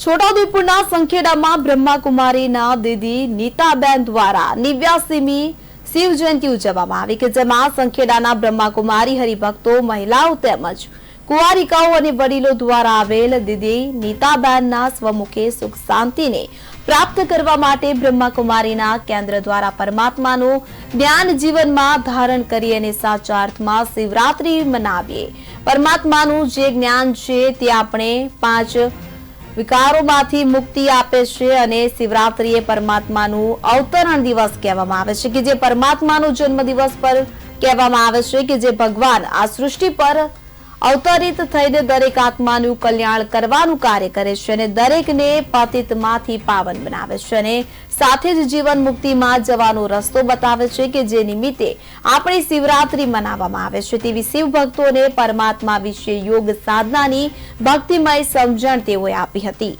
છોટાઉદેપુરના સંખેડામાં બ્રહ્માકુમારીના દીદી નીતાબેન દ્વારા 89મી શિવ જયંતિ ઉજવવામાં આવી કે જેમાં સંખેડાના બ્રહ્માકુમારી હરિભક્તો, મહિલાઓ તેમજ કુંવારિકાઓ અને વડીલો દ્વારા આવેલ દીદી નીતાબેનના સ્વમુખે સુખ શાંતિને પ્રાપ્ત કરવા માટે બ્રહ્માકુમારીના કેન્દ્ર દ્વારા પરમાત્માનું જ્ઞાન જીવનમાં ધારણ કરી અને સાચા અર્થમાં શિવરાત્રી મનાવીએ। પરમાત્માનું જે જ્ઞાન છે તે આપણે 5 વિકારોમાંથી મુક્તિ આપે છે અને શિવરાત્રી એ પરમાત્માનું અવતરણ દિવસ કહેવામાં આવે છે કે જે પરમાત્માનો જન્મદિવસ પર કહેવામાં આવે છે કે જે ભગવાન આ સૃષ્ટિ પર અવતરિત થઈને દરેક આત્માનું કલ્યાણ કરવાનું કાર્ય કરે છે અને દરેકને પતિતમાંથી પાવન બનાવે છે અને સાથે જ જીવન મુક્તિમાં જવાનો રસ્તો બતાવે છે કે જે નિમિત્તે આપણી શિવરાત્રી મનાવવામાં આવે છે। તેવી શિવ ભક્તોને પરમાત્મા વિશે યોગ સાધનાની ભક્તિમય સમજણ તેઓએ આપી હતી।